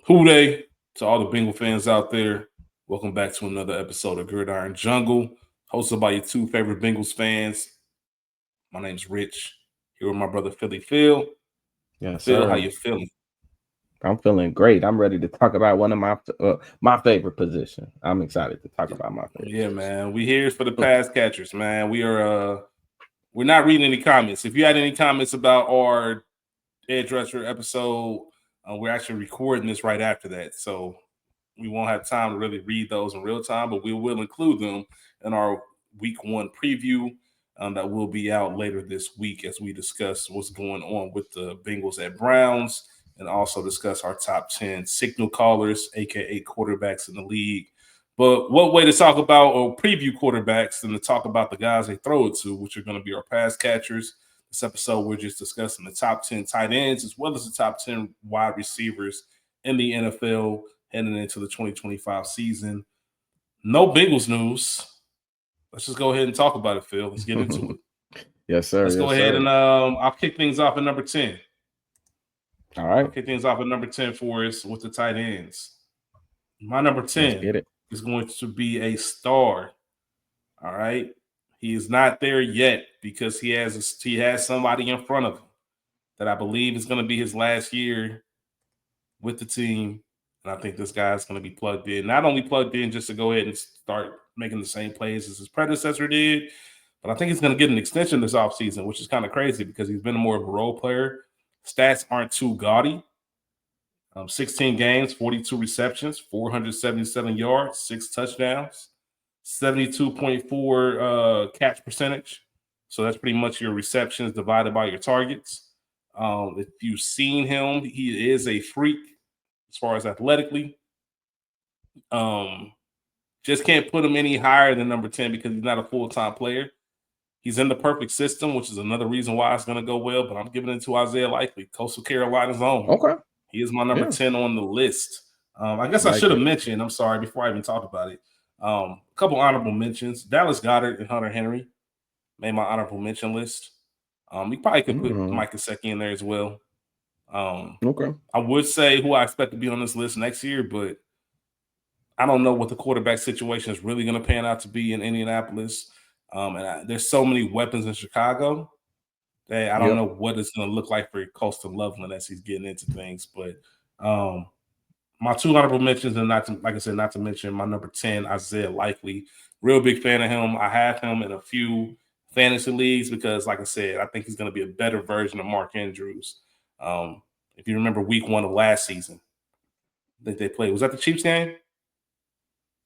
Who they? To all the Bengal fans out there, welcome back to another episode of Gridiron Jungle, hosted by your two favorite Bengals fans. My name's Rich. Here with my brother Philly Phil. Yes, Phil, how sir. you feeling? I'm feeling great. I'm ready to talk about one of my favorite position. I'm excited to talk about my favorite Yeah, position. man. We here for the pass catchers, man. We're not reading any comments. If you had any comments about our edge rusher episode, we're actually recording this right after that, so we won't have time to really read those in real time, but we will include them in our week one preview that will be out later this week as we discuss what's going on with the Bengals at Browns and also discuss our top 10 signal callers, aka quarterbacks in the league. But what way to talk about or preview quarterbacks than to talk about the guys they throw it to, which are going to be our pass catchers. This episode, we're just discussing the top 10 tight ends as well as the top 10 wide receivers in the NFL heading into the 2025 season. No Bengals news. Let's just go ahead and talk about it, Phil. Let's get into it. Yes, sir. Let's go Yes, ahead sir. and I'll kick things off at number 10. All I'll right. kick things off at number 10 for us with the tight ends. My number Let's 10 get it. is going to be a star. All right. He is not there yet because he has somebody in front of him that I believe is going to be his last year with the team. And I think this guy's going to be plugged in. Not only plugged in just to go ahead and start making the same plays as his predecessor did, but I think he's going to get an extension this offseason, which is kind of crazy because he's been more of a role player. Stats aren't too gaudy. 16 games, 42 receptions, 477 yards, 6 touchdowns, 72.4 catch percentage. So that's pretty much your receptions divided by your targets. If you've seen him, he is a freak as far as athletically. Um, just can't put him any higher than number 10 because he's not a full-time player. He's in the perfect system, which is another reason why it's going to go well, but I'm giving it to Isaiah Likely, Coastal Carolina's own. Okay. He is my number Yeah. 10 on the list. I guess I Like should have it. mentioned, I'm sorry, before I even talk about it, a couple honorable mentions. Dallas Goedert and Hunter Henry made my honorable mention list. You probably could put Mm, Mike Gesicki in there as well. okay. I would say who I expect to be on this list next year, but I don't know what the quarterback situation is really going to pan out to be in Indianapolis. There's so many weapons in Chicago that I don't Yep. know what it's going to look like for Coastal Loveland as he's getting into things. But my two honorable mentions, and not to, like I said, not to mention my number 10, Isaiah Likely. Real big fan of him. I have him in a few fantasy leagues because, like I said, I think he's going to be a better version of Mark Andrews. If you remember week one of last season, I think they played. Was that the Chiefs game?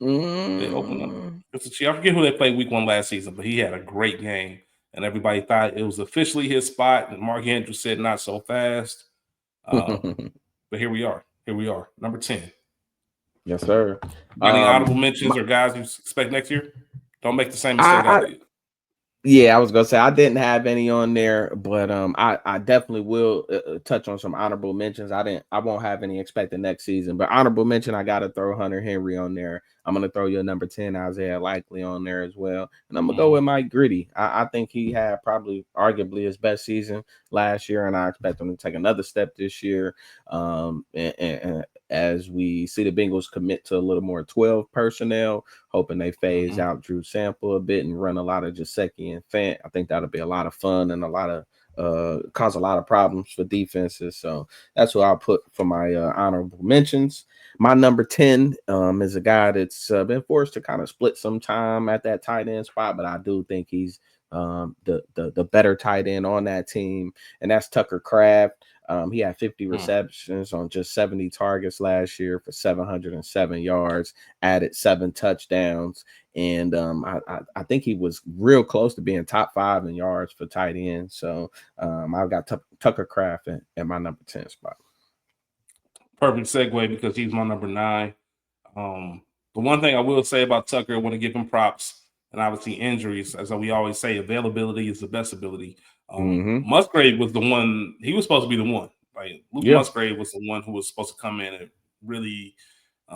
They opened up. Mm, It's the Chiefs. I forget who they played week one last season, but he had a great game. And everybody thought it was officially his spot. And Mark Andrews said, not so fast. But here we are. Here we are. Number 10. yes, sir. Got any honorable My, mentions or guys you expect next year? Don't make the same mistake I I did. Yeah, I was gonna say I didn't have any on there, but I definitely will touch on some honorable mentions. I won't have any expected next season, but honorable mention I gotta throw Hunter Henry on there. I'm gonna throw your number 10 Isaiah Likely on there as well, and I'm gonna go with Mike Gritty. I think he had probably arguably his best season last year, and I expect him to take another step this year. And as we see the Bengals commit to a little more 12 personnel, hoping they phase out Drew Sample a bit and run a lot of Gesicki and Fant. I think that'll be a lot of fun and a lot of cause a lot of problems for defenses. So that's what I'll put for my honorable mentions. My number 10 is a guy that's been forced to kind of split some time at that tight end spot, but I do think he's the better tight end on that team, and that's Tucker Kraft. He had 50 receptions on just 70 targets last year for 707 yards, added 7 touchdowns. And I think he was real close to being top 5 in yards for tight end. So I've got Tucker Kraft in my number 10 spot. Perfect segue because he's my number 9. The one thing I will say about Tucker, I want to give him props, and obviously injuries, as we always say, availability is the best ability. Musgrave was the one, he was supposed to be the one. Like Luke Musgrave was the one who was supposed to come in and really,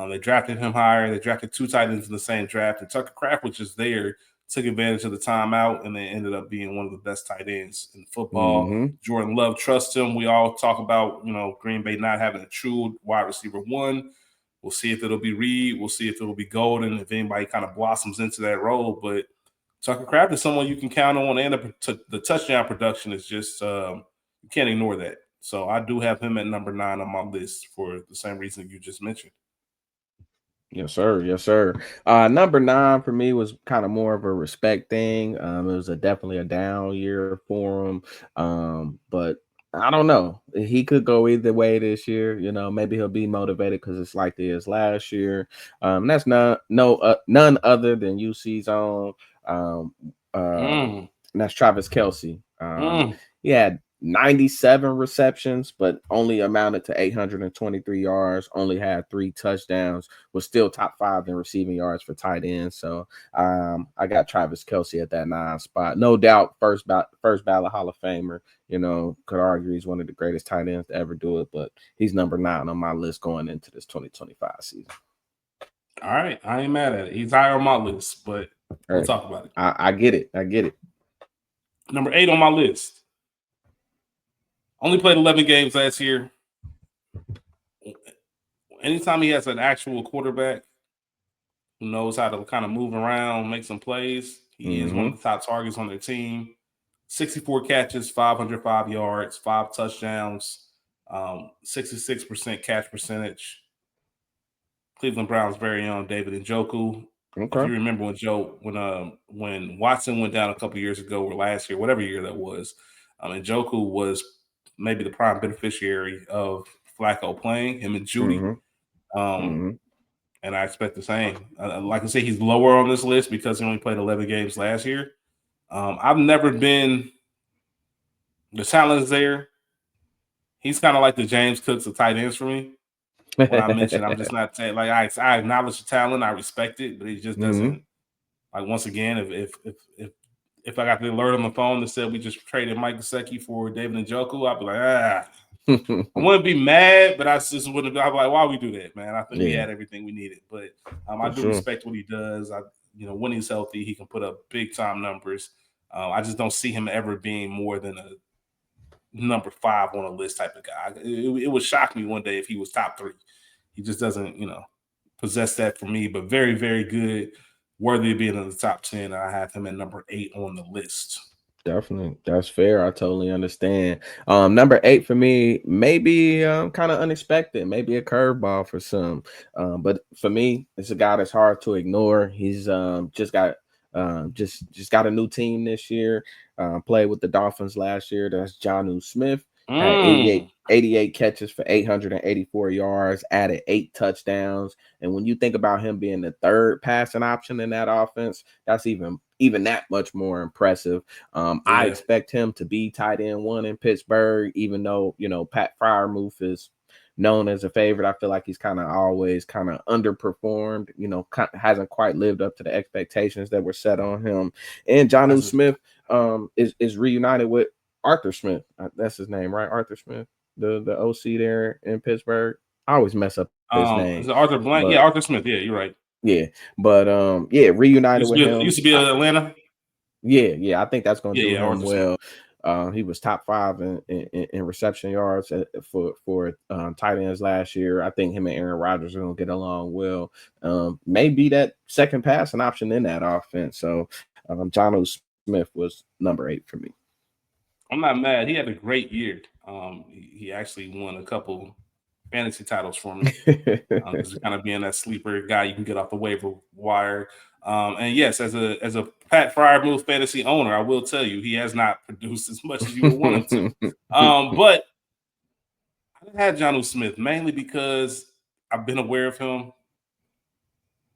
they drafted him higher. They drafted 2 tight ends in the same draft, and Tucker Kraft was just there took advantage of the timeout, and then ended up being one of the best tight ends in football. Mm-hmm. Jordan Love trusts him. We all talk about, Green Bay not having a true wide receiver one. We'll see if it'll be Reed. We'll see if it'll be Golden, if anybody kind of blossoms into that role. But Tucker Kraft is someone you can count on, and the touchdown production is just you can't ignore that. So I do have him at number 9 on my list for the same reason you just mentioned. Yes, sir. Yes, sir. Number 9 for me was kind of more of a respect thing. It was definitely a down year for him. But I don't know. He could go either way this year. Maybe he'll be motivated because it's like it is last year. That's none other than UC's own. And that's Travis Kelce. He had 97 receptions, but only amounted to 823 yards, only had 3 touchdowns, was still top 5 in receiving yards for tight ends. So I got Travis Kelce at that 9 spot. No doubt, first ballot Hall of Famer. Could argue he's one of the greatest tight ends to ever do it, but he's number 9 on my list going into this 2025 season. All right. I ain't mad at it. He's higher on my list, but we'll talk about it. I get it. Number 8 on my list. Only played 11 games last year. Anytime he has an actual quarterback who knows how to kind of move around, make some plays, he is one of the top targets on their team. 64 catches, 505 yards, 5 touchdowns, 66% catch percentage. Cleveland Browns' very own David Njoku. Okay. If you remember when Watson went down a couple years ago or last year, whatever year that was, Njoku was maybe the prime beneficiary of Flacco playing, him and Judy. And I expect the same. Like I say, he's lower on this list because he only played 11 games last year. I've never been – the talent is there. He's kind of like the James Cooks of tight ends for me. When I mentioned, I'm just not saying – like I acknowledge the talent. I respect it, but he just doesn't – like once again, if I got the alert on the phone that said we just traded Mike Gesicki for David Njoku, I'd be like, I wouldn't be mad, but I just wouldn't. I'd be like, why we do that, man? I think we had everything we needed. But I do respect what he does. When he's healthy, he can put up big time numbers. I just don't see him ever being more than a number 5 on a list type of guy. It would shock me one day if he was top 3. He just doesn't, possess that for me. But very, very good. Worthy of being in the top 10. I have him at number 8 on the list. Definitely. That's fair. I totally understand. Number 8 for me, maybe kind of unexpected, maybe a curveball for some. But for me, it's a guy that's hard to ignore. He's just got a new team this year. Played with the Dolphins last year. That's Jonnu Smith. Had 88 catches for 884 yards, added 8 touchdowns. And when you think about him being the 3rd passing option in that offense, that's even that much more impressive. I expect him to be tight end 1 in Pittsburgh, even though, Pat Freiermuth is known as a favorite. I feel like he's kind of always kind of underperformed, hasn't quite lived up to the expectations that were set on him. And Jonnu Smith is reunited with Arthur Smith. That's his name, right? Arthur Smith, the OC there in Pittsburgh. I always mess up his name. Is it Arthur Blank? Yeah, Arthur Smith. Yeah, you're right. Yeah, but reunited with him. Used to be Atlanta. Yeah. I think that's going to do him Arthur well. He was top 5 in reception yards for tight ends last year. I think him and Aaron Rodgers are going to get along well. Maybe that second passing option in that offense. So Jonnu Smith was number 8 for me. I'm not mad. He had a great year. He actually won a couple fantasy titles for me. Just kind of being that sleeper guy you can get off the waiver wire. And yes, as a Pat Freiermuth fantasy owner, I will tell you he has not produced as much as you would want him to. But I had Jonnu Smith mainly because I've been aware of him.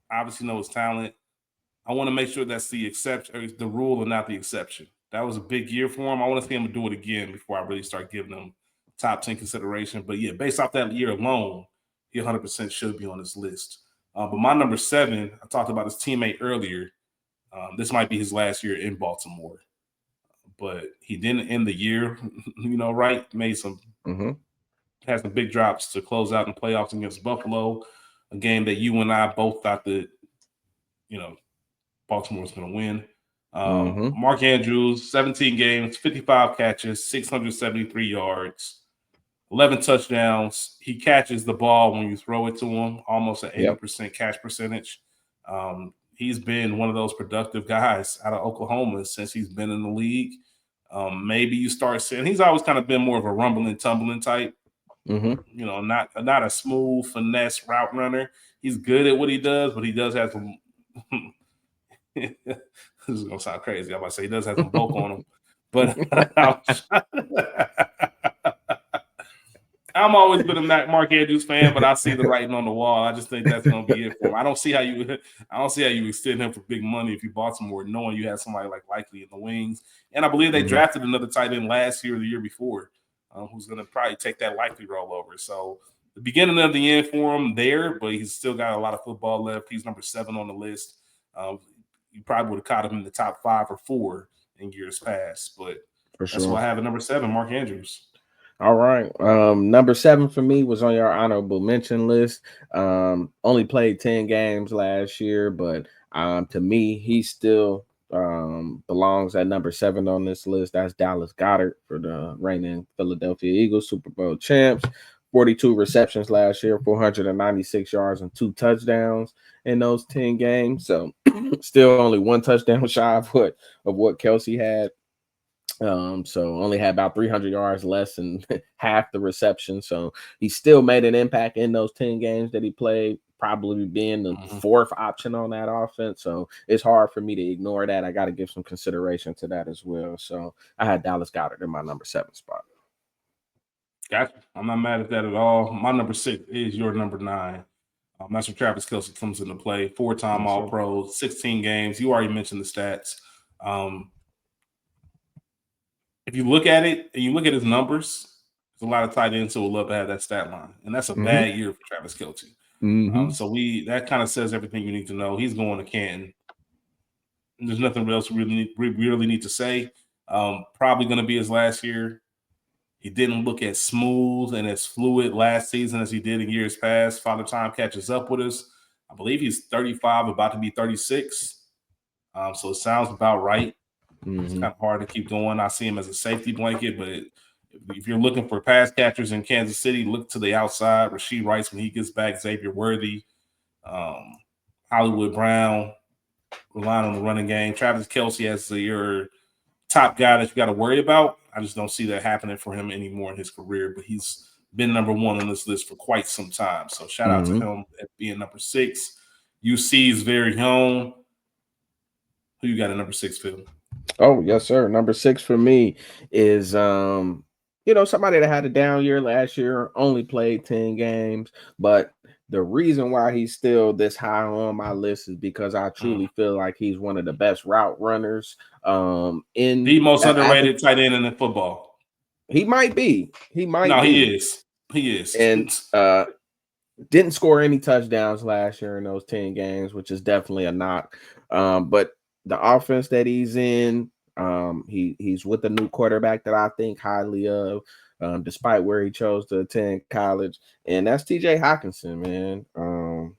I obviously know his talent. I want to make sure that's the exception, or the rule, and not the exception. That was a big year for him. I want to see him do it again before I really start giving him top 10 consideration. But yeah, based off that year alone, he 100% should be on this list. But my number 7, I talked about his teammate earlier. This might be his last year in Baltimore, but he didn't end the year, right? Made some, had some big drops to close out in the playoffs against Buffalo, a game that you and I both thought that, Baltimore was going to win. Mm-hmm. Mark Andrews, 17 games, 55 catches, 673 yards, 11 touchdowns. He catches the ball when you throw it to him, almost an Yep. 80% catch percentage. He's been one of those productive guys out of Oklahoma since he's been in the league. Maybe you start seeing he's always kind of been more of a rumbling, tumbling type. Mm-hmm. Not a smooth finesse route runner. He's good at what he does, but he does have some. This is gonna sound crazy. I'm about to say he does have some bulk on him, but I'm always been a Mark Andrews fan, but I see the writing on the wall. I just think that's going to be it for him. I don't see how you extend him for big money if you bought some more, knowing you had somebody like Likely in the wings. And I believe they drafted another tight end last year or the year before, who's going to probably take that Likely role over. So the beginning of the end for him there, but he's still got a lot of football left. He's number 7 on the list. You probably would have caught him in the top 5 or 4 in years past, but For that's sure. why I have at number 7, Mark Andrews. All right. Number 7 for me was on your honorable mention list. Only played 10 games last year, but to me, he still belongs at number 7 on this list. That's Dallas Goedert for the reigning Philadelphia Eagles Super Bowl champs. 42 receptions last year, 496 yards, and 2 touchdowns in those 10 games. So still only 1 touchdown shy of what Kelsey had. So only had about 300 yards less than half the reception. So he still made an impact in those 10 games that he played, probably being the 4th option on that offense. So it's hard for me to ignore that. I got to give some consideration to that as well. So I had Dallas Goedert in my number 7 spot. Gotcha. I'm not mad at that at all. My number 6 is your number 9. That's where Travis Kelce comes into play. 4-time Yes, All-Pro, 16 games. You already mentioned the stats. If you look at it and you look at his numbers, there's a lot of tight ends who would love to have that stat line, and that's a bad year for Travis Kelce. So that kind of says everything you need to know. He's going to Canton. There's nothing else we really need to say. Probably going to be his last year. He didn't look as smooth and as fluid last season as he did in years past. Father Time catches up with us. I believe he's 35, about to be 36. So it sounds about right. It's kind of hard to keep going. I see him as a safety blanket, but if you're looking for pass catchers in Kansas City, look to the outside. Rashee Rice when he gets back, Xavier Worthy, Hollywood Brown, relying on the running game. Travis Kelce as your top guy that you got to worry about. I just don't see that happening for him anymore in his career, but he's been number 1 on this list for quite some time. So shout out to him at being number 6. UC's very own. Who you got at number 6, Phil? Oh, yes, sir. Number 6 for me is somebody that had a down year last year, only played 10 games, but the reason why he's still this high on my list is because I truly feel like he's one of the best route runners in the most underrated tight end in the football. He might be. He is. He is. And didn't score any touchdowns last year in those 10 games, which is definitely a knock. But the offense that he's in, he's with a new quarterback that I think highly of, despite where he chose to attend college. And that's TJ Hockenson, man.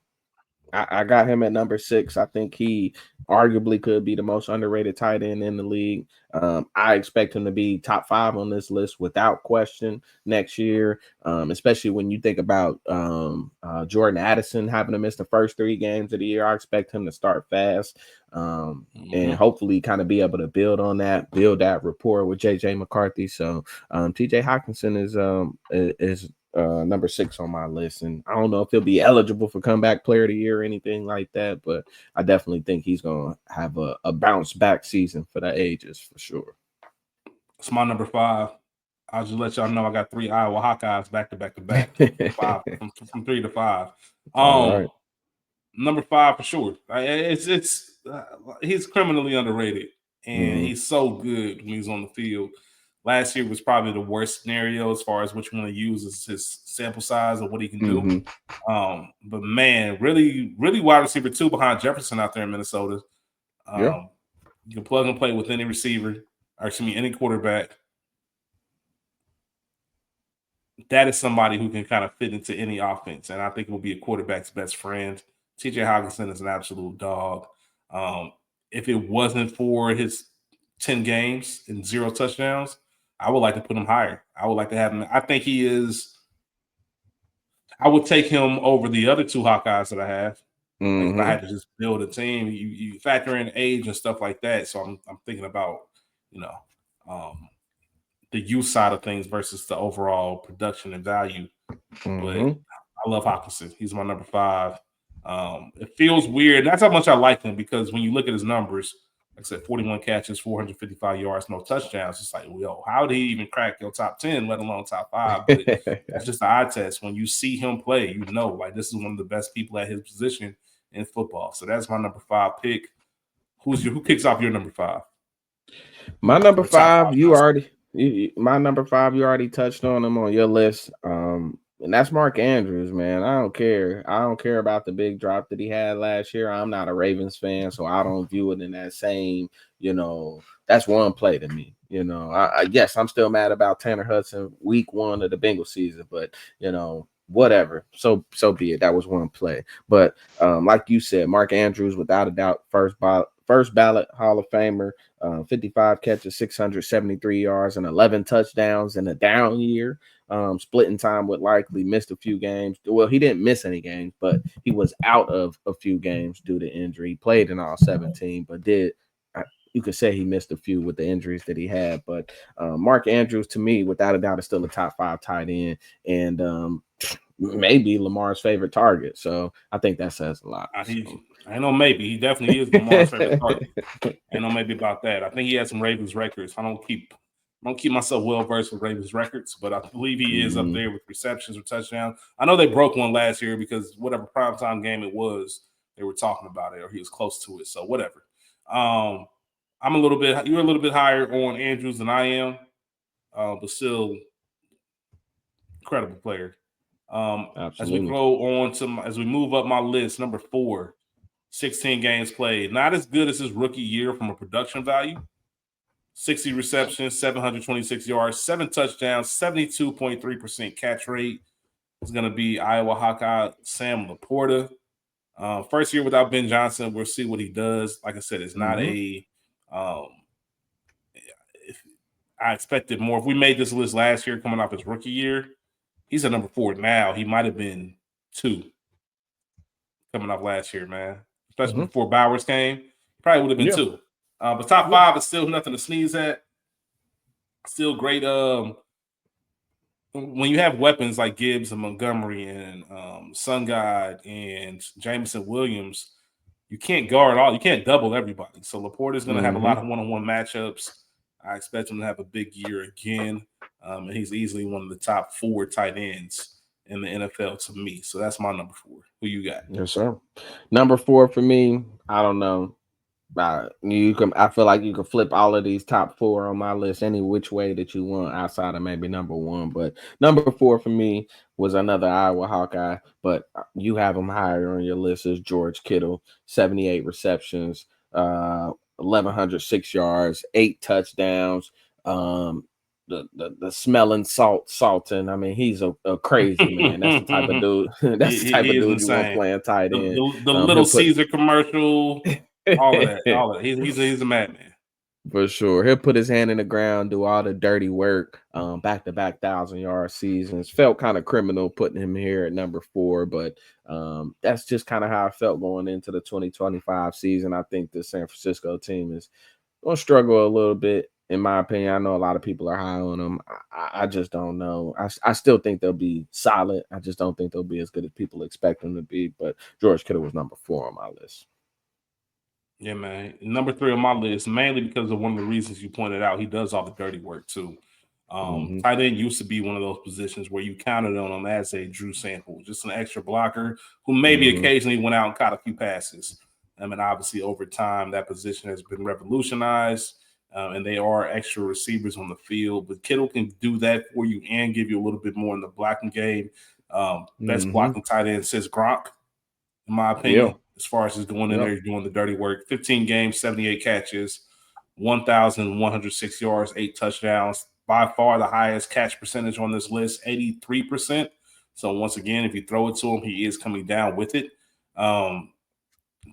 I got him at number 6. I think he arguably could be the most underrated tight end in the league. I expect him to be top 5 on this list without question next year, especially when you think about Jordan Addison having to miss the first 3 games of the year. I expect him to start fast and hopefully kind of be able to build that rapport with JJ McCarthy. So TJ Hockenson is number 6 on my list, and I don't know if he'll be eligible for comeback player of the year or anything like that, but I definitely think he's gonna have a bounce back season for the ages for sure. It's my number 5. I'll just let y'all know I got 3 Iowa Hawkeyes back to back to back, 5 from 3 to 5. All right. Number 5 for sure. He's criminally underrated, and he's so good when he's on the field. Last year was probably the worst scenario as far as what you want to use as his sample size of what he can do. But man, really, really wide receiver 2 behind Jefferson out there in Minnesota. You can plug and play with any receiver, or any quarterback. That is somebody who can kind of fit into any offense, and I think it will be a quarterback's best friend. TJ Hockenson is an absolute dog. if it wasn't for his 10 games and 0 touchdowns, I would like to put him higher. I would like to have him. I think he is. I would take him over the other 2 Hawkeyes that I have. Like if I had to just build a team, you factor in age and stuff like that. So I'm thinking about, you know, the youth side of things versus the overall production and value. But I love Hawkinson. He's my number 5. It feels weird. That's how much I like him because when you look at his numbers, like I said, 41 catches, 455 yards, no touchdowns. It's like, yo, how did he even crack your top 10, let alone top 5? But that's just the eye test. When you see him play, you know, like this is one of the best people at his position in football. So that's my number 5 pick. Who kicks off your number 5? My number 5, you already touched on him on your list. And that's Mark Andrews, man. I don't care. I don't care about the big drop that he had last year. I'm not a Ravens fan, so I don't view it in that same, that's one play to me. Yes, I'm still mad about Tanner Hudson week 1 of the Bengals season, but whatever. So be it. That was one play. But like you said, Mark Andrews, without a doubt, first ballot Hall of Famer, 55 catches, 673 yards, and 11 touchdowns in a down year. Splitting time with Likely, missed a few games. Well, he didn't miss any games, but he was out of a few games due to injury. He played in all 17, but you could say he missed a few with the injuries that he had. But Mark Andrews, to me, without a doubt, is still a top 5 tight end, and maybe Lamar's favorite target. So I think that says a lot. I know maybe. He definitely is Lamar's favorite target. I know maybe about that. I think he has some Ravens records. I don't keep myself well versed with Ravens records, but I believe he is up there with receptions or touchdowns. I know they broke one last year because whatever primetime game it was, they were talking about it or he was close to it. So whatever. You're a little bit higher on Andrews than I am, but still incredible player. As we go on as we move up my list, number 4, 16 games played. Not as good as his rookie year from a production value. 60 receptions, 726 yards, 7 touchdowns, 72.3% catch rate. Is going to be Iowa Hawkeye Sam Laporta. First year without Ben Johnson. We'll see what he does. Like I said, it's not I expected more. If we made this list last year coming off his rookie year, he's at number 4 now. He might have been 2 coming off last year, man. Especially before Bowers came. He probably would have been 2. But top 5 is still nothing to sneeze at. Still great. When you have weapons like Gibbs and Montgomery and Sun God and Jameson Williams, you can't guard all. You can't double everybody. So Laporta's going to have a lot of one-on-one matchups. I expect him to have a big year again. And he's easily one of the top 4 tight ends in the NFL to me. So that's my number 4. Who you got? Yes, sir. Number 4 for me, I don't know. I feel like you can flip all of these top 4 on my list any which way that you want outside of maybe number 1. But number 4 for me was another Iowa Hawkeye, but you have him higher on your list as George Kittle, 78 receptions, 1,106 yards, 8 touchdowns. The smelling salting. I mean, he's a crazy man. That's the type of dude. That's the type of dude you want playing tight end. The Little Caesar commercial. All of that. He's a madman. For sure. He'll put his hand in the ground, do all the dirty work, back-to-back 1,000-yard seasons. Felt kind of criminal putting him here at number 4, but that's just kind of how I felt going into the 2025 season. I think the San Francisco team is going to struggle a little bit, in my opinion. I know a lot of people are high on them. I just don't know. I still think they'll be solid. I just don't think they'll be as good as people expect them to be, but George Kittle was number 4 on my list. Yeah, man. Number 3 on my list, mainly because of one of the reasons you pointed out. He does all the dirty work too. Tight end used to be one of those positions where you counted on him as a Drew Sample, just an extra blocker who maybe occasionally went out and caught a few passes. I mean, obviously over time that position has been revolutionized, and they are extra receivers on the field. But Kittle can do that for you and give you a little bit more in the blocking game. Best blocking tight end since Gronk, in my opinion. Yeah. As far as just going in there, doing the dirty work. 15 games, 78 catches, 1,106 yards, 8 touchdowns. By far the highest catch percentage on this list, 83%. So once again, if you throw it to him, he is coming down with it.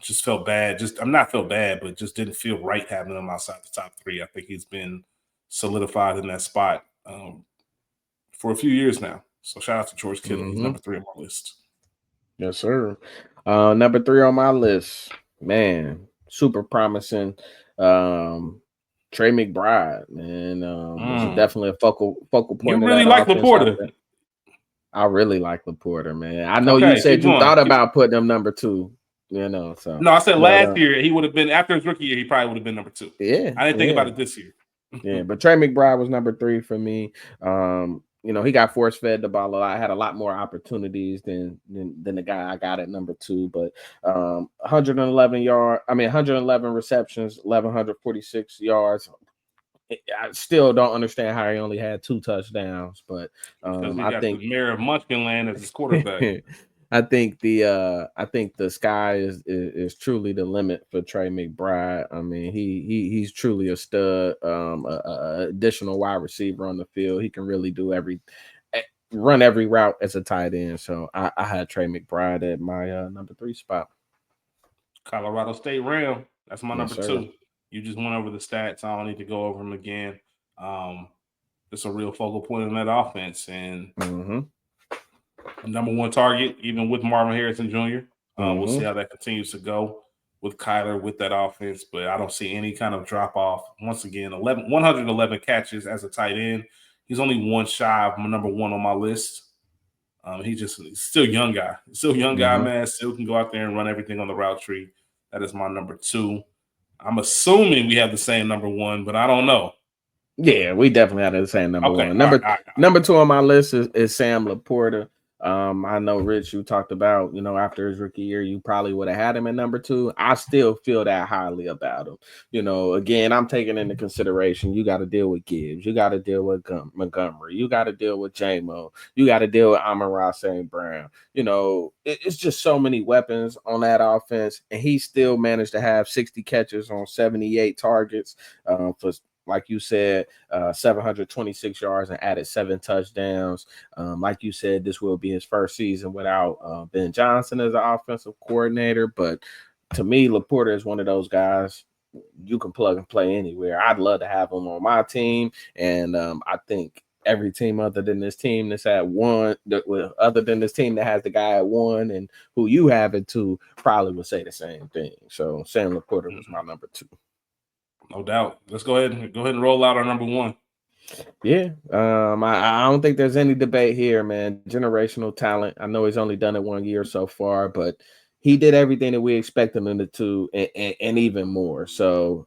just felt bad. I'm not felt bad, but just didn't feel right having him outside the top three. I think he's been solidified in that spot for a few years now. So shout out to George Kittle. He's Mm-hmm. number 3 on my list. Yes, sir. Number 3 on my list, man, super promising. Trey McBride, man, was definitely a focal You point of really that like offense. Laporta. I really like Laporta, man. I know you Okay, said keep you going. thought about putting him number 2, so No, I said but last year he would have been, after his rookie year, he probably would have been number 2. yeah, I didn't think yeah. about it this year. Yeah, but Trey McBride was number 3 for me. He got force fed the ball a lot. Had a lot more opportunities than the guy I got at number 2. But 111 receptions, 1,146 yards. I still don't understand how he only had 2 touchdowns, but Because he I got think the mayor of Munchkinland as his quarterback. I think the sky is truly the limit for Trey McBride. I mean, he's truly a stud, additional wide receiver on the field. He can really run every route as a tight end. So I had Trey McBride at my number 3 spot. Colorado State Ram. That's my Yes, number sir. 2. You just went over the stats. I don't need to go over them again. It's a real focal point in that offense. And number 1 target, even with Marvin Harrison Jr. We'll see how that continues to go with Kyler with that offense. But I don't see any kind of drop off. Once again, 111 catches as a tight end. He's only one shy of my number 1 on my list. He's still a young guy. Still a young guy, man. Still can go out there and run everything on the route tree. That is my number 2. I'm assuming we have the same number 1, but I don't know. Yeah, we definitely had the same number Okay, 1. All Number 2 on my list is Sam Laporta. I know, Rich, you talked about, after his rookie year, you probably would have had him at number 2. I still feel that highly about him. Again, I'm taking into consideration, you got to deal with Gibbs. You got to deal with Montgomery. You got to deal with J-Mo. You got to deal with Amon-Ra St. Brown. It's just so many weapons on that offense. And he still managed to have 60 catches on 78 targets for, like you said, 726 yards and added 7 touchdowns. Like you said, this will be his first season without Ben Johnson as an offensive coordinator. But to me, Laporta is one of those guys you can plug and play anywhere. I'd love to have him on my team. And I think every team other than this team that's at 1, other than this team that has the guy at 1 and who you have it 2, probably would say the same thing. So Sam Laporta was my number 2. No doubt. Let's go ahead and roll out our number 1. Yeah. I don't think there's any debate here, man. Generational talent. I know he's only done it 1 year so far, but he did everything that we expected him to do and even more. So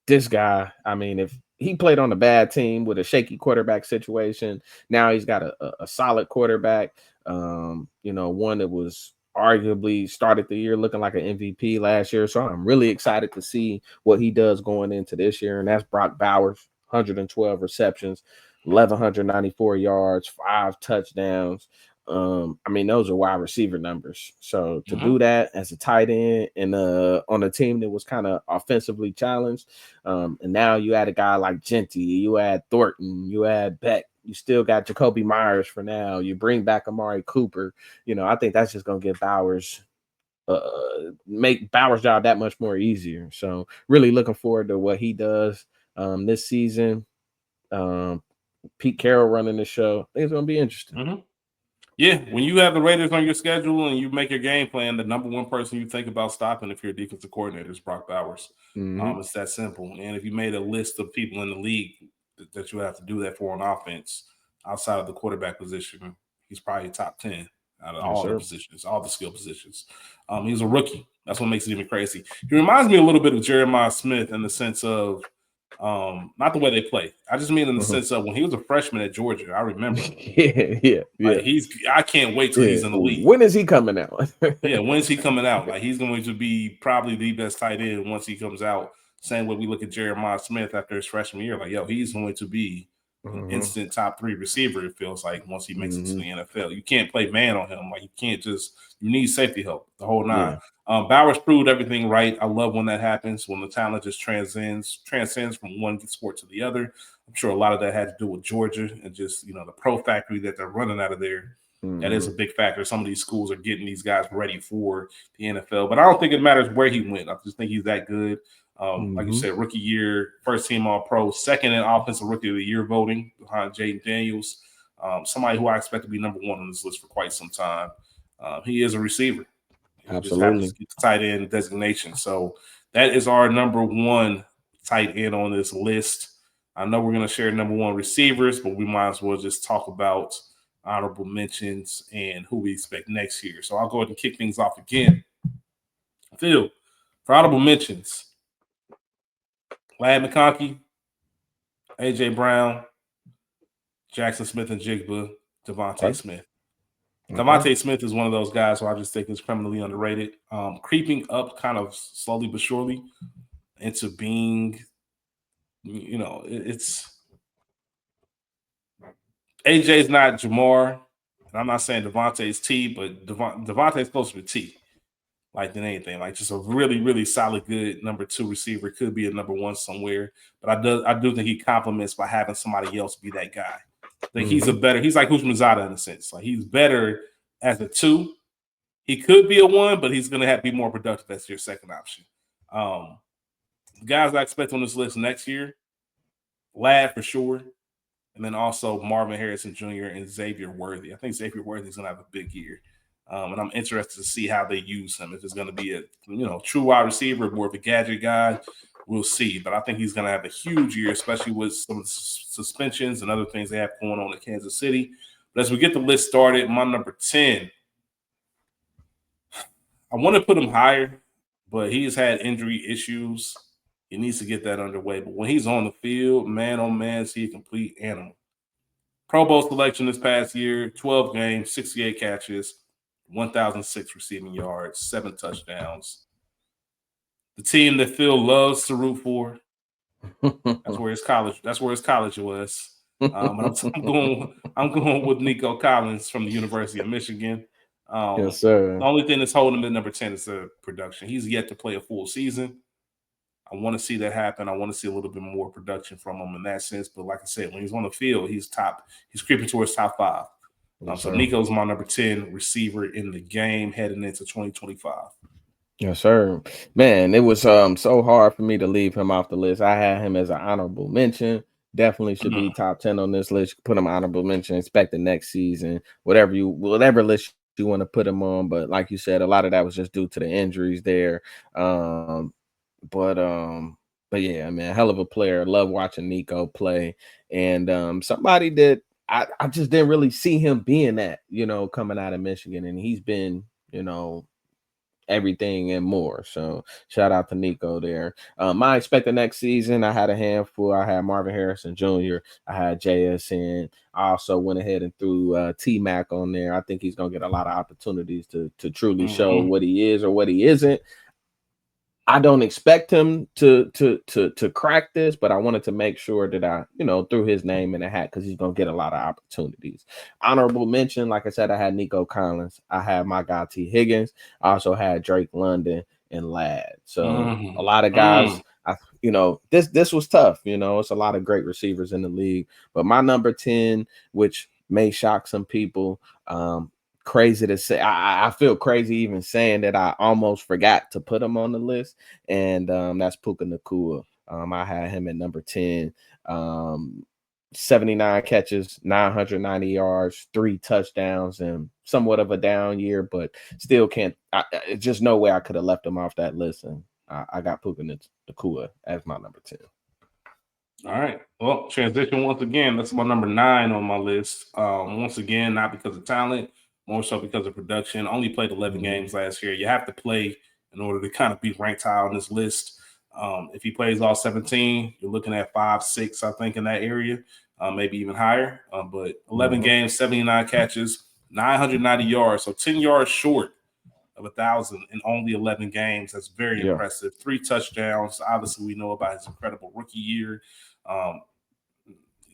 this guy, I mean, if he played on a bad team with a shaky quarterback situation, now he's got a solid quarterback, one that was arguably started the year looking like an MVP last year. So I'm really excited to see what he does going into this year. And that's Brock Bowers, 112 receptions, 1,194 yards, 5 touchdowns. Those are wide receiver numbers. So to do that as a tight end and on a team that was kind of offensively challenged, and now you add a guy like Genty, you add Thornton, you add Beck, you still got Jacoby Myers for now. You bring back Amari Cooper. I think that's just gonna give Bowers make Bowers' job that much more easier. So really looking forward to what he does this season. Pete Carroll running the show. I think it's gonna be interesting. Yeah, when you have the Raiders on your schedule and you make your game plan, the number 1 person you think about stopping if you're a defensive coordinator is Brock Bowers. It's that simple. And if you made a list of people in the league that you have to do that for on offense outside of the quarterback position, he's probably top 10 out of all the positions, all the skill positions. He's a rookie. That's what makes it even crazy. He reminds me a little bit of Jeremiah Smith in the sense of not the way they play. I just mean in the sense of when he was a freshman at Georgia, I remember. yeah. Like I can't wait till he's in the league. When is he coming out? Yeah, when is he coming out? Like he's going to be probably the best tight end once he comes out. Same way we look at Jeremiah Smith after his freshman year. Like, he's going to be an instant top 3 receiver, it feels like, once he makes it to the NFL. You can't play man on him. Like, you need safety help the whole 9. Yeah. Bowers proved everything right. I love when that happens, when the talent just transcends from one sport to the other. I'm sure a lot of that had to do with Georgia and just, the pro factory that they're running out of there. that is a big factor. Some of these schools are getting these guys ready for the NFL, but I don't think it matters where he went. I just think he's that good. Like you said, rookie year, first team All-Pro, second in Offensive Rookie of the Year voting behind Jaden Daniels. Somebody who I expect to be number one on this list for quite some time. He is a receiver. He just happens to get the tight end designation. So that is our number one tight end on this list. I know we're going to share number one receivers, but we might as well just talk about honorable mentions and who we expect next year. So I'll go ahead and kick things off again. Phil, for honorable mentions, Lad McConkey, A.J. Brown, Jackson Smith and Jigba, Devontae Smith. Devontae Smith is one of those guys who I just think is criminally underrated, creeping up kind of slowly but surely into being, it's AJ's not Jamar, and I'm not saying Devontae's T, but Devontae's closer to T, like than anything. Like just a really, really solid, good number two receiver. Could be a number one somewhere, but I do think he complements by having somebody else be that guy. I think he's like Houshmandzadeh in a sense. Like he's better as a two. He could be a one, but he's going to have to be more productive as your second option. The guys I expect on this list next year, Lad for sure, and then also Marvin Harrison Jr. and Xavier Worthy. I think Xavier Worthy is going to have a big year, and I'm interested to see how they use him. If it's going to be a true wide receiver, more of a gadget guy, we'll see. But I think he's going to have a huge year, especially with some of the suspensions and other things they have going on in Kansas City. But as we get the list started, my number 10, I want to put him higher, but he's had injury issues. He needs to get that underway. But when he's on the field, man, oh man, is he a complete animal. Pro Bowl selection this past year, 12 games, 68 catches, 1,006 receiving yards, 7 touchdowns. The team that Phil loves to root for. That's where his college was. But I'm going with Nico Collins from the University of Michigan. Yes, sir. The only thing that's holding him at number 10 is the production. He's yet to play a full season. I want to see that happen. I want to see a little bit more production from him in that sense. But like I said, when he's on the field, he's top. He's creeping towards top 5. So Nico's my number 10 receiver in the game heading into 2025. Yes, sir. Man, it was so hard for me to leave him off the list. I had him as an honorable mention. Definitely should be top 10 on this list. Put him honorable mention. Expect the next season, whatever list you want to put him on. But like you said, a lot of that was just due to the injuries there. But yeah, man, hell of a player. Love watching Nico play, and somebody that I just didn't really see him being that, coming out of Michigan, and he's been, everything and more. So shout out to Nico there. My expected next season, I had a handful. I had Marvin Harrison Jr. I had JSN. I also went ahead and threw T-Mac on there. I think he's gonna get a lot of opportunities to truly show what he is or what he isn't. I don't expect him to crack this, but I wanted to make sure that I, threw his name in the hat because he's going to get a lot of opportunities. Honorable mention, like I said, I had Nico Collins. I had my guy T. Higgins. I also had Drake London and Ladd. So a lot of guys, this was tough. It's a lot of great receivers in the league. But my number 10, which may shock some people, crazy to say. I feel crazy even saying that I almost forgot to put him on the list, and that's Puka Nacua. I had him at number 10. 79 catches, 990 yards, 3 touchdowns, and somewhat of a down year, but still just no way I could have left him off that list, and I got Puka Nacua as my number 10. All right. Well, transition once again. That's my number 9 on my list. Once again, not because of talent, more so because of production. Only played 11 games last year. You have to play in order to kind of be ranked high on this list. If he plays all 17, you're looking at 5, 6, I think, in that area, maybe even higher. But 11 games, 79 catches, 990 yards, so 10 yards short of 1,000 in only 11 games. That's very impressive. 3 touchdowns. Obviously, we know about his incredible rookie year.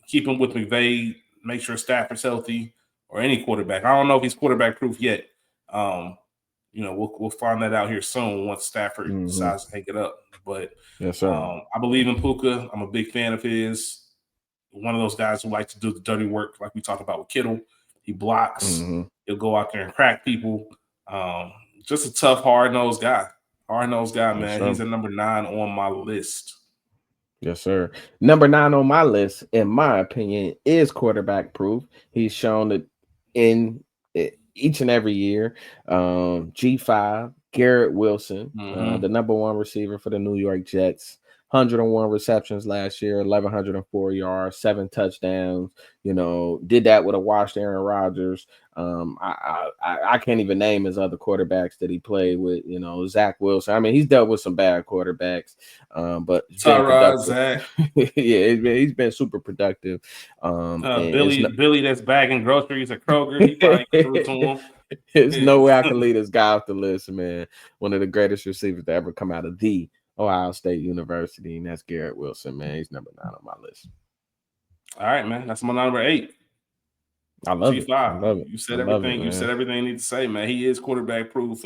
Keep him with McVay. Make sure Stafford's healthy, or any quarterback. I don't know if he's quarterback proof yet. We'll find that out here soon once Stafford decides to hang it up. But yes, sir. I believe in Puka. I'm a big fan of his. One of those guys who like to do the dirty work, like we talked about with Kittle. He blocks. He'll go out there and crack people. Um, just a tough, hard-nosed guy. Hard-nosed guy, Yes, man. sir. He's at number 9 on my list. Yes, sir. Number 9 on my list, in my opinion, is quarterback proof. He's shown that in each and every year. G5, Garrett Wilson, Mm-hmm. the number 1 receiver for the New York Jets. 101 receptions last year, 1,104 yards, 7 touchdowns. Did that with a washed Aaron Rodgers. I can't even name his other quarterbacks that he played with. Zach Wilson. I mean, he's dealt with some bad quarterbacks, but he's been Tyrod, productive. Zach, Yeah, he's been super productive. And Billy that's bagging groceries at Kroger. He probably threw it to him. There's no way I can leave this guy off the list, man. One of the greatest receivers to ever come out of the Ohio State University, and that's Garrett Wilson, man. He's number 9 on my list. All right, man. That's my number 8. I love G5. it. I love it. You said I love everything. it, You said everything you need to say, man. He is quarterback proof.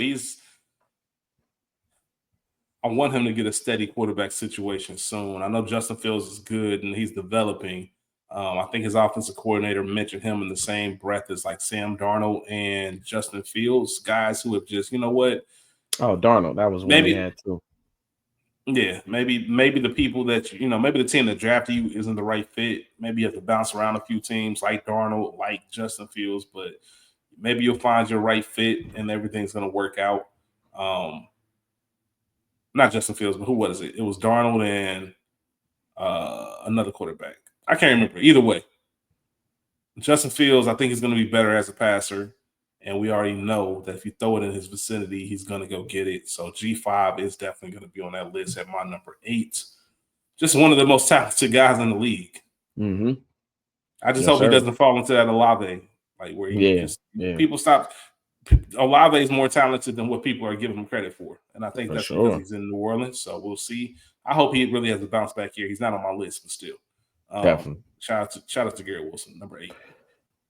I want him to get a steady quarterback situation soon. I know Justin Fields is good and he's developing. I think his offensive coordinator mentioned him in the same breath as like Sam Darnold and Justin Fields, guys who have just, you know what? Oh, Darnold, that was one he had too. Yeah, maybe the people that maybe the team that drafted you isn't the right fit. Maybe you have to bounce around a few teams like Darnold, like Justin Fields, but maybe you'll find your right fit and everything's going to work out. Not Justin Fields, but who was it? It was Darnold and another quarterback. I can't remember. Either way, Justin Fields, I think he's going to be better as a passer. And we already know that if you throw it in his vicinity, he's going to go get it. So G5 is definitely going to be on that list at my number 8. Just one of the most talented guys in the league. Mm-hmm. I just hope he doesn't fall into that Olave, like where people stop. Olave is more talented than what people are giving him credit for, and I think that's because he's in New Orleans. So we'll see. I hope he really has a bounce back here. He's not on my list, but still, definitely. Shout out to Garrett Wilson, number 8.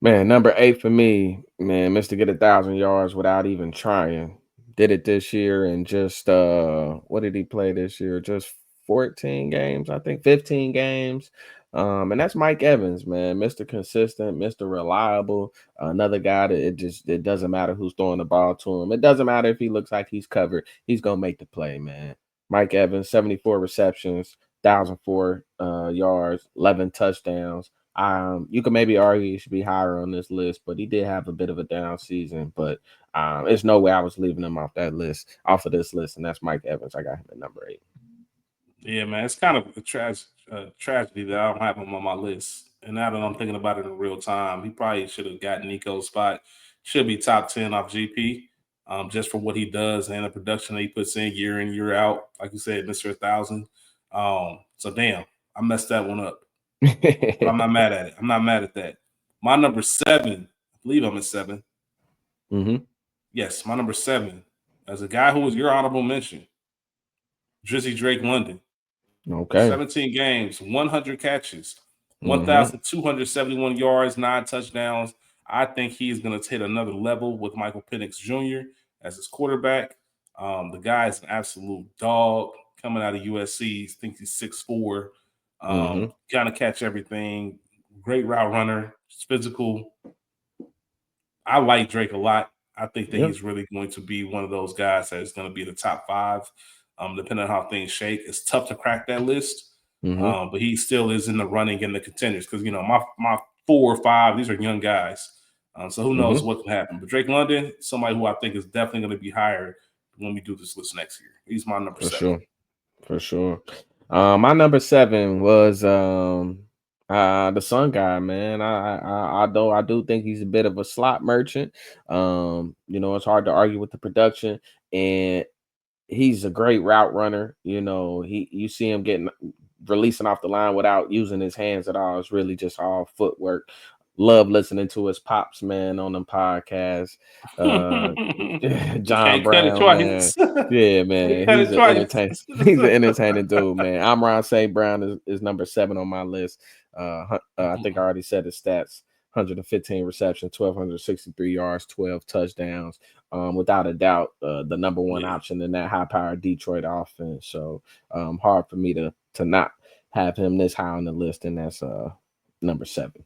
Man, number 8 for me, man. Mr. Get 1,000 yards without even trying. Did it this year, and just what did he play this year? Just 14 games, I think, 15 games. And that's Mike Evans, man. Mr. Consistent, Mr. Reliable. Another guy that it doesn't matter who's throwing the ball to him. It doesn't matter if he looks like he's covered. He's gonna make the play, man. Mike Evans, 74 receptions, 1,004 yards, 11 touchdowns. You could maybe argue he should be higher on this list, but he did have a bit of a down season. But there's no way I was leaving him off of this list, and that's Mike Evans. I got him at number 8. Yeah, man, it's kind of a tragedy that I don't have him on my list. And now that I'm thinking about it in real time, he probably should have gotten Nico's spot. Should be top 10 off GP, just for what he does and the production that he puts in year out. Like you said, Mr. 1,000. So damn, I messed that one up. But I'm not mad at it. I'm not mad at that. My number 7, I believe I'm at 7. Mm-hmm. Yes, my number 7, as a guy who was your honorable mention, Drizzy Drake London. Okay. 17 games, 100 catches, 1,271 yards, 9 touchdowns. I think he's going to hit another level with Michael Penix Jr. as his quarterback. The guy is an absolute dog coming out of USC. I think he's 6'4". Kind of catch everything. Great route runner. Physical. I like Drake a lot. I think that he's really going to be one of those guys that is going to be the top 5. Depending on how things shake, it's tough to crack that list. But he still is in the running and the contenders because my 4 or 5, these are young guys. So who knows what can happen? But Drake London, somebody who I think is definitely going to be higher when we do this list next year. He's my number 7. For sure. My number 7 was the Sun guy, man. I do think he's a bit of a slot merchant. It's hard to argue with the production, and he's a great route runner. You see him releasing off the line without using his hands at all. It's really just all footwork. Love listening to his pops, man, on them podcasts. John Brown, man. Yeah, man. He's an entertaining. He's an entertaining dude, man. Amon St. Brown is number 7 on my list. I think I already said his stats. 115 receptions, 1,263 yards, 12 touchdowns. Without a doubt, the number 1 option in that high-powered Detroit offense. So hard for me to not have him this high on the list, and that's number 7.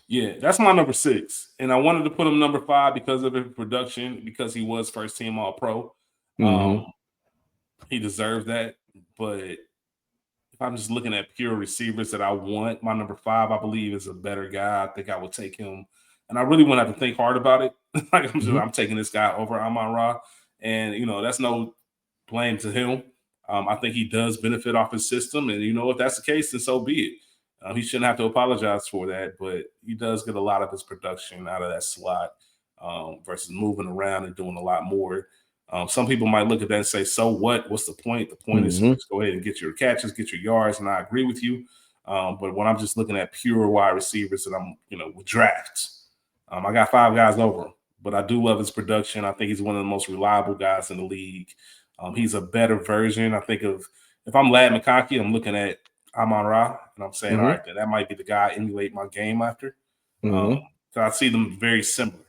Yeah, that's my number 6. And I wanted to put him number 5 because of his production, because he was first team All Pro. Mm-hmm. He deserved that. But if I'm just looking at pure receivers that I want, my number 5, I believe, is a better guy. I think I would take him. And I really wouldn't have to think hard about it. Like Mm-hmm. I'm taking this guy over Amon Ra. And, that's no blame to him. I think he does benefit off his system. And, if that's the case, then so be it. He shouldn't have to apologize for that, but he does get a lot of his production out of that slot versus moving around and doing a lot more. Some people might look at that and say, "So what? What's the point? The point is to Mm-hmm. just go ahead and get your catches, get your yards." And I agree with you. But when I'm just looking at pure wide receivers, and I'm with drafts, I got 5 guys over him. But I do love his production. I think he's one of the most reliable guys in the league. He's a better version. I think of if I'm Lad McConkey, I'm looking at Amon Ra, and I'm saying, all Mm-hmm. right, then that might be the guy I emulate my game after. Mm-hmm. So I see them very similar.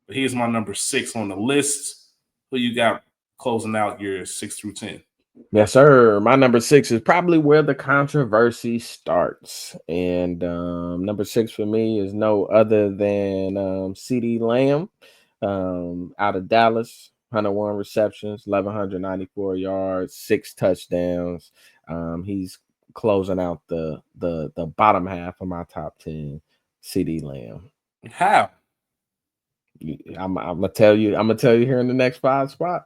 But here's my number 6 on the list. Who you got closing out your 6 through 10? Yes, sir. My number 6 is probably where the controversy starts. And number 6 for me is no other than CD Lamb out of Dallas. 101 receptions, 1,194 yards, 6 touchdowns. He's closing out the bottom half of my top 10. CD Lamb. How? I'm gonna tell you. I'm gonna tell you here in the next 5 spot.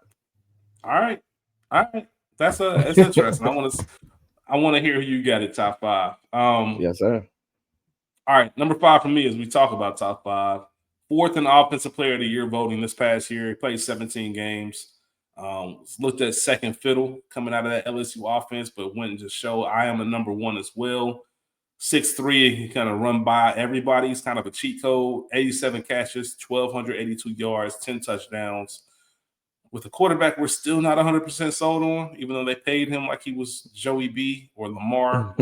All right. All right. That's interesting. I want to hear who you got at top 5. Yes, sir. All right, number 5 for me as we talk about top 5. Fourth in offensive player of the year voting this past year. He played 17 games. Looked at second fiddle coming out of that LSU offense, but went and just showed I am a number 1 as well. 6'3", he kind of run by everybody. He's kind of a cheat code. 87 catches, 1,282 yards, 10 touchdowns. With a quarterback we're still not 100% sold on, even though they paid him like he was Joey B or Lamar,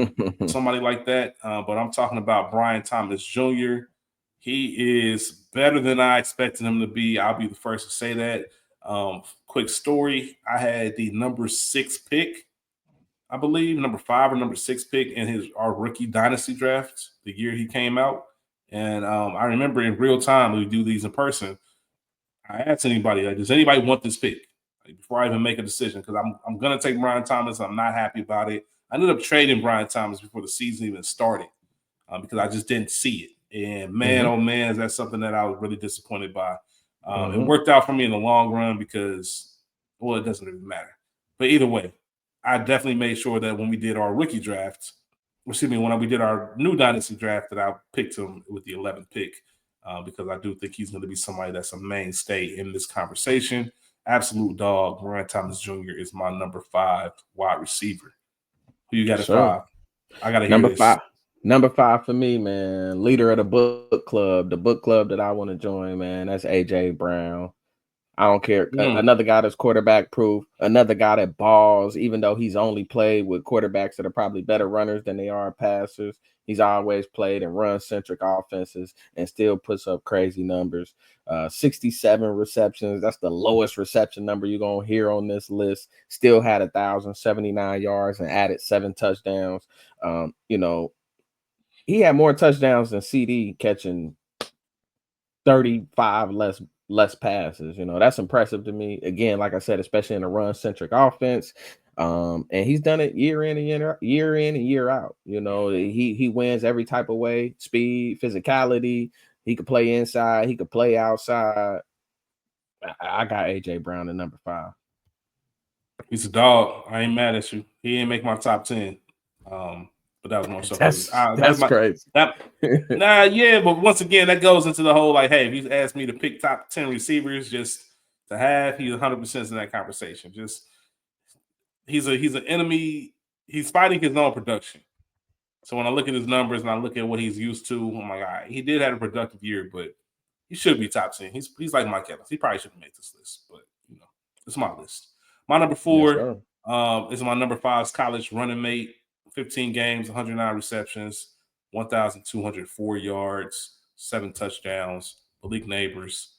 somebody like that. But I'm talking about Brian Thomas Jr. He is better than I expected him to be. I'll be the first to say that. Quick story: I had the number 6 pick, I believe, number 5 or number 6 pick in our rookie dynasty draft the year he came out. And I remember in real time we do these in person. I asked anybody, like, does anybody want this pick? Like, before I even make a decision, because I'm gonna take Brian Thomas. I'm not happy about it. I ended up trading Brian Thomas before the season even started because I just didn't see it. And man, Mhm. oh man, is that something that I was really disappointed by. It Mhm. worked out for me in the long run because, well, it doesn't really matter. But either way, I definitely made sure that when we did our rookie draft, excuse me, when we did our new dynasty draft, that I picked him with the 11th pick because I do think he's going to be somebody that's a mainstay in this conversation. Absolute dog. Brian Thomas Jr. is my number 5 wide receiver. Who you got Yes, at sir. 5? I got to hear Number this. 5. Number 5 for me, man. Leader of the book club. The book club that I want to join, man. That's AJ Brown. I don't care. Mm. Another guy that's quarterback proof. Another guy that balls, even though he's only played with quarterbacks that are probably better runners than they are passers. He's always played in run-centric offenses and still puts up crazy numbers. 67 receptions. That's the lowest reception number you're going to hear on this list. Still had 1,079 yards and added 7 touchdowns. He had more touchdowns than CD catching 35 less passes. That's impressive to me. Again, like I said, especially in a run-centric offense. And he's done it year in and year out. He wins every type of way: speed, physicality. He could play inside, he could play outside. I got AJ Brown at number 5. He's a dog. I ain't mad at you. He didn't make my top 10. But that was more so because That's crazy. that yeah, but once again, that goes into the whole like, hey, if you asked me to pick top 10 receivers just to have, he's 100% in that conversation. Just he's an enemy. He's fighting his own production. So when I look at his numbers and I look at what he's used to, I'm like, all right, he did have a productive year, but he should be top 10. He's like Mike Evans. He probably shouldn't make this list, but it's my list. My number Yes, 4 sir. is my number 5's college running mate. 15 games, 109 receptions, 1,204 yards, 7 touchdowns. Malik Neighbors.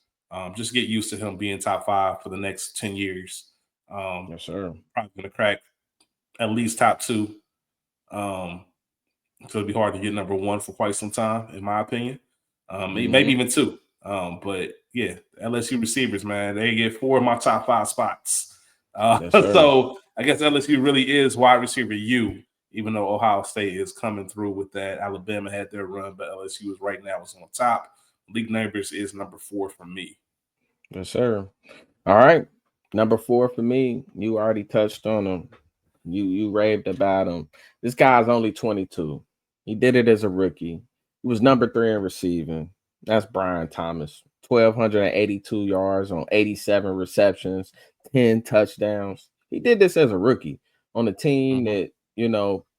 Just get used to him being top 5 for the next 10 years. Yes, sir. Probably going to crack at least top 2. So it'd be hard to get number 1 for quite some time, in my opinion. maybe even 2. But yeah, LSU receivers, man, they get 4 of my top 5 spots. Yes, sir. So I guess LSU really is wide receiver U, even though Ohio State is coming through with that. Alabama had their run, but LSU is right now is on top. League Neighbors is number 4 for me. Yes, sir. All right. Number 4 for me. You already touched on him. You raved about him. This guy's only 22. He did it as a rookie. He was number 3 in receiving. That's Brian Thomas. 1,282 yards on 87 receptions, 10 touchdowns. He did this as a rookie on a team that,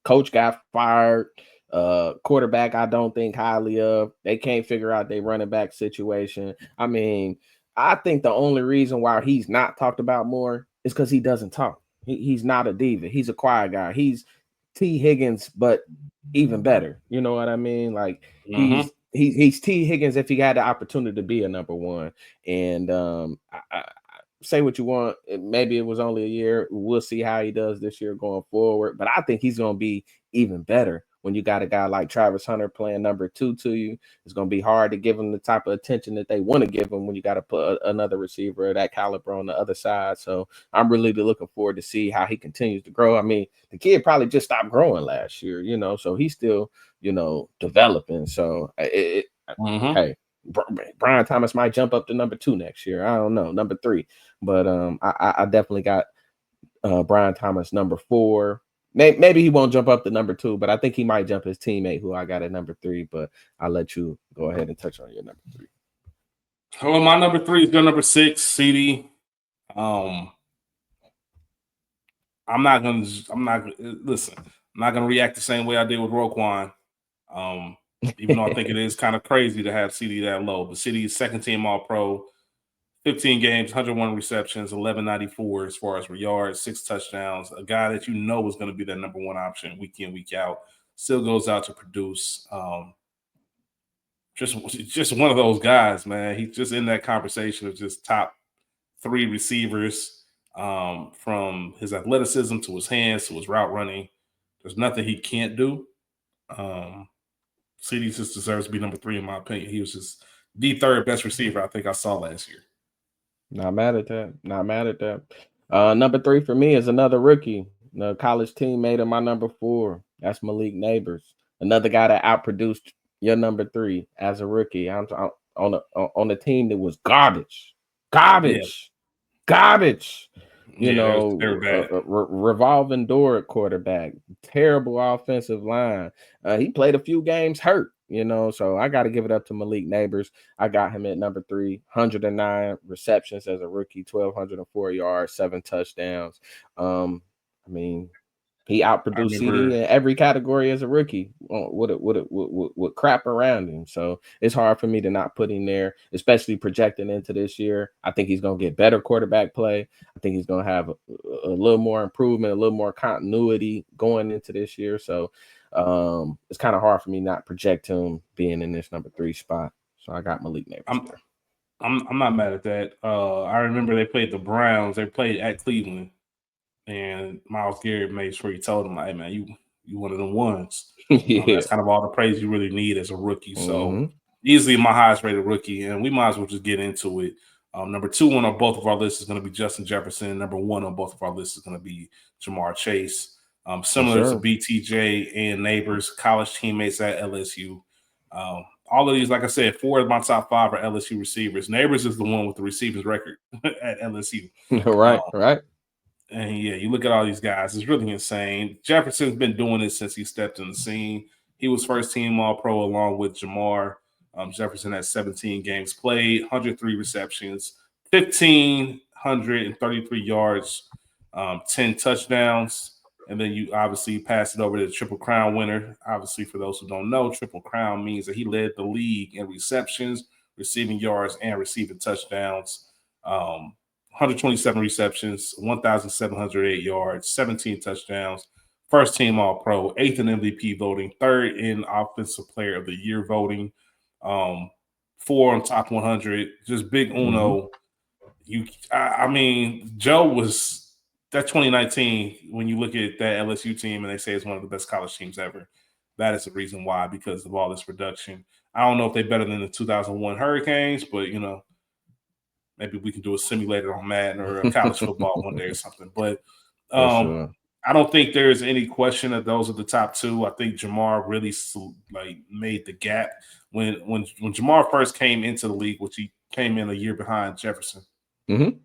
coach got fired. Quarterback, I don't think highly of. They can't figure out their running back situation. I mean, I think the only reason why he's not talked about more is because he doesn't talk. He's not a diva. He's a quiet guy. He's T. Higgins, but even better. You know what I mean? Like he's T. Higgins if he had the opportunity to be a number 1. And I say what you want. Maybe it was only a year. We'll see how he does this year going forward. But I think he's going to be even better when you got a guy like Travis Hunter playing number 2 to you. It's going to be hard to give him the type of attention that they want to give him when you got to put another receiver of that caliber on the other side. So I'm really looking forward to see how he continues to grow. I mean, the kid probably just stopped growing last year, so he's still, developing. So hey, Brian Thomas might jump up to number 2 next year. I don't know, number 3. But I definitely got Brian Thomas number 4. Maybe he won't jump up to number 2, but I think he might jump his teammate who I got at number 3. But I'll let you go ahead and touch on your number 3. Well, my number 3 is your number 6, CD. I'm not gonna react the same way I did with Roquan. Even though I think it is kind of crazy to have CD that low, but CD is second team All Pro, 15 games, 101 receptions, 1194 as far as yards, 6 touchdowns. A guy that is going to be that number 1 option week in, week out. Still goes out to produce. Just one of those guys, man. He's just in that conversation of just top 3 receivers, from his athleticism to his hands to his route running. There's nothing he can't do. CD just deserves to be number 3 in my opinion. He was just the 3rd best receiver I think I saw last year. Not mad at that. Number 3 for me is another rookie, the college teammate of my number 4. That's Malik Neighbors, another guy that outproduced your number 3 as a rookie. I'm on a team that was garbage. Revolving door at quarterback, terrible offensive line. He played a few games hurt. So I got to give it up to Malik Neighbors. I got him at number 3, 109 receptions as a rookie, 1,204 yards, 7 touchdowns. He outproduced CD in every category as a rookie with crap around him. So it's hard for me to not put him there, especially projecting into this year. I think he's going to get better quarterback play. I think he's going to have a little more improvement, a little more continuity going into this year. So it's kind of hard for me not project him being in this number 3 spot. So I got Malik Neighbors there. I'm not mad at that. I remember they played the Browns. They played at Cleveland. And Myles Garrett made sure he told him, "Hey man, you one of them ones." That's kind of all the praise you really need as a rookie. So easily my highest rated rookie, and we might as well just get into it. Number 2 on both of our lists is going to be Justin Jefferson. Number 1 on both of our lists is going to be Jamar Chase. Similar to BTJ and Neighbors, college teammates at LSU. All of these, like I said, 4 of my top 5 are LSU receivers. Neighbors is the one with the receivers record at LSU. Right. And yeah, you look at all these guys, it's really insane. Jefferson's been doing it since he stepped in the scene. He was first team All Pro along with Jamar. Jefferson had 17 games played, 103 receptions, 1,533 yards, 10 touchdowns. And then you obviously pass it over to the Triple Crown winner. Obviously, for those who don't know, Triple Crown means that he led the league in receptions, receiving yards, and receiving touchdowns. 127 receptions, 1,708 yards, 17 touchdowns, first team All Pro, 8th in MVP voting, 3rd in Offensive Player of the Year voting, 4 on top 100, just big Uno. Joe was that 2019. When you look at that LSU team and they say it's one of the best college teams ever, that is the reason why, because of all this production. I don't know if they're better than the 2001 Hurricanes, but maybe we can do a simulator on Madden or college football one day or something. But sure. I don't think there's any question that those are the top two. I think Jamar really made the gap when Jamar first came into the league, which he came in a year behind Jefferson. Mm-hmm.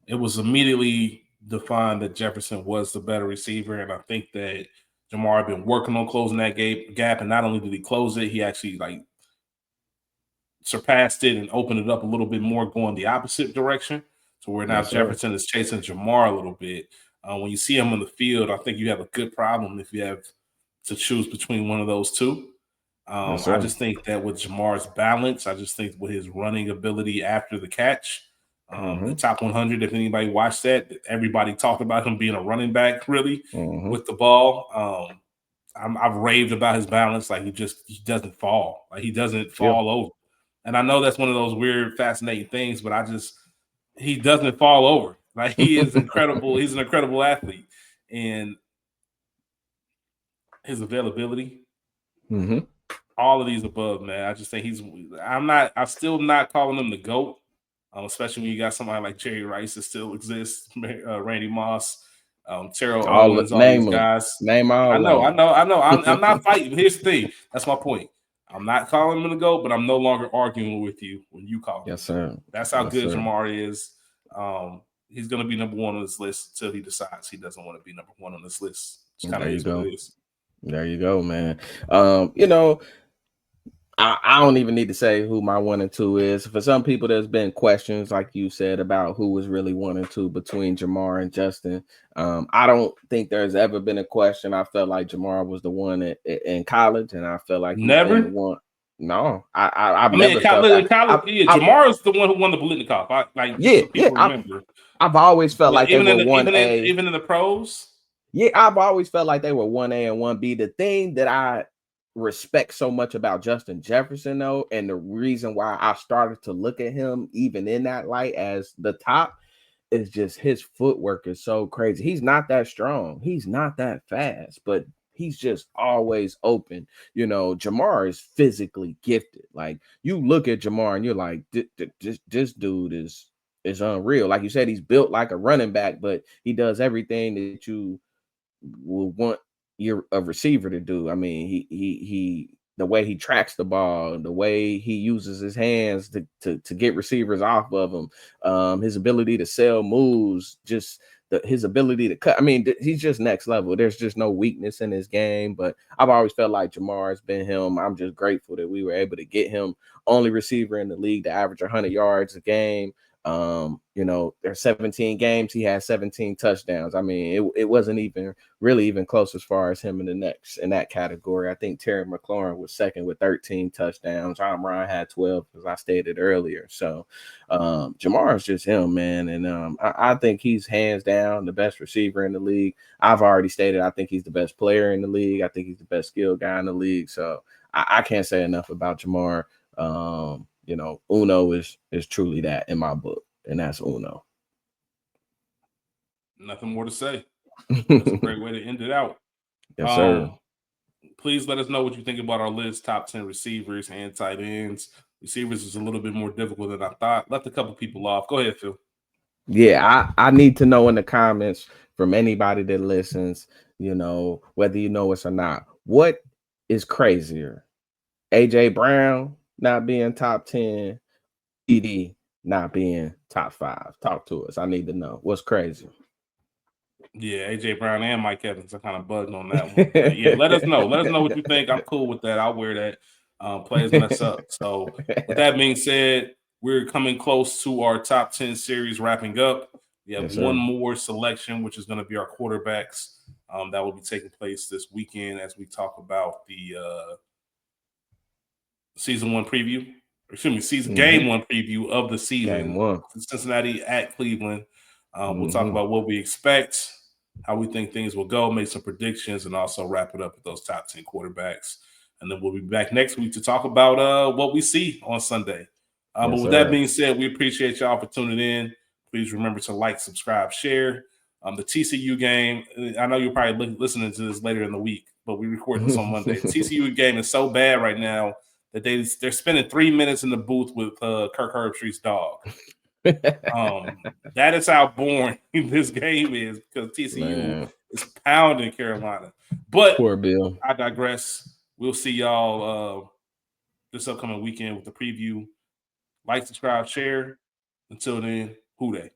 It was immediately defined that Jefferson was the better receiver, and I think that Jamar had been working on closing that gap, and not only did he close it, he actually surpassed it and opened it up a little bit more, going the opposite direction, to where now Jefferson is chasing Jamar a little bit. When you see him on the field, I think you have a good problem if you have to choose between one of those two. I just think that with Jamar's balance, I just think with his running ability after the catch, the top 100, if anybody watched that, everybody talked about him being a running back really with the ball. I've raved about his balance. Like he doesn't fall. Like he doesn't fall over. And I know that's one of those weird, fascinating things, but he doesn't fall over. Like he is incredible. He's an incredible athlete, and his availability, all of these above, man. I just think I'm still not calling him the GOAT, especially when you got somebody like Jerry Rice that still exists, Randy Moss, Terrell Owens, all these guys. Name all. I know. I'm not fighting. Here's the thing. That's my point. I'm not calling him the GOAT, but I'm no longer arguing with you when you call him. Yes, sir. That's how good Jamar is. He's going to be number one on this list until he decides he doesn't want to be number one on this list. There you go. There you go, man. I don't even need to say who my 1 and 2 is. For some people, there's been questions, like you said, about who was really 1 and 2 between Jamar and Justin. I don't think there's ever been a question. I felt like Jamar was the one in college, and I felt like never. One. No, I've never felt Jamar is the one who won the Biletnikoff. Remember. I've always felt like even they were 1A. Even in the pros? Yeah, I've always felt like they were 1A and 1B. The thing that I respect so much about Justin Jefferson, though, and the reason why I started to look at him even in that light as the top, is just his footwork is so crazy. He's not that strong. He's not that fast, but he's just always open. Jamar is physically gifted. Like, you look at Jamar and you're like, this dude is unreal. Like you said, he's built like a running back, but he does everything that you will want a receiver to do. I mean, he the way he tracks the ball, the way he uses his hands to get receivers off of him, his ability to sell moves, just his ability to cut. I mean, he's just next level. There's just no weakness in his game. But I've always felt like Jamar has been him. I'm just grateful that we were able to get him, only receiver in the league to average 100 yards a game. There's 17 games. He had 17 touchdowns. I mean, it wasn't even close as far as him in that category. I think Terry McLaurin was second with 13 touchdowns. John Ryan had 12, as I stated earlier. So Jamar is just him, man. And I think he's hands down the best receiver in the league. I've already stated I think he's the best player in the league. I think he's the best skilled guy in the league. So I can't say enough about Jamar. Uno is truly that in my book, and that's Uno. Nothing more to say. That's a great way to end it out. Yes, sir. Please let us know what you think about our list, top 10 receivers and tight ends. Receivers is a little bit more difficult than I thought. Left a couple people off. Go ahead, Phil. Yeah, I need to know in the comments from anybody that listens, whether you know us or not, what is crazier? AJ Brown not being top 10, PD not being top 5. Talk to us. I need to know what's crazy. Yeah, AJ Brown and Mike Evans are kind of buzzing on that one. But yeah, let us know. Let us know what you think. I'm cool with that. I'll wear that. Players mess up. So with that being said, we're coming close to our top 10 series wrapping up. We have one more selection, which is going to be our quarterbacks. That will be taking place this weekend as we talk about the season 1 preview. Game 1 preview of the season. Game 1. Cincinnati at Cleveland. We'll talk about what we expect, how we think things will go, make some predictions, and also wrap it up with those top 10 quarterbacks. And then we'll be back next week to talk about what we see on Sunday. But with that being said, we appreciate y'all for tuning in. Please remember to like, subscribe, share. The TCU game, I know you're probably listening to this later in the week, but we record this on Monday. The TCU game is so bad right now that they're spending 3 minutes in the booth with Kirk Herbstreit's dog. That is how boring this game is because TCU is pounding Carolina. But poor Bill. I digress. We'll see y'all this upcoming weekend with the preview. Like, subscribe, share. Until then, who they?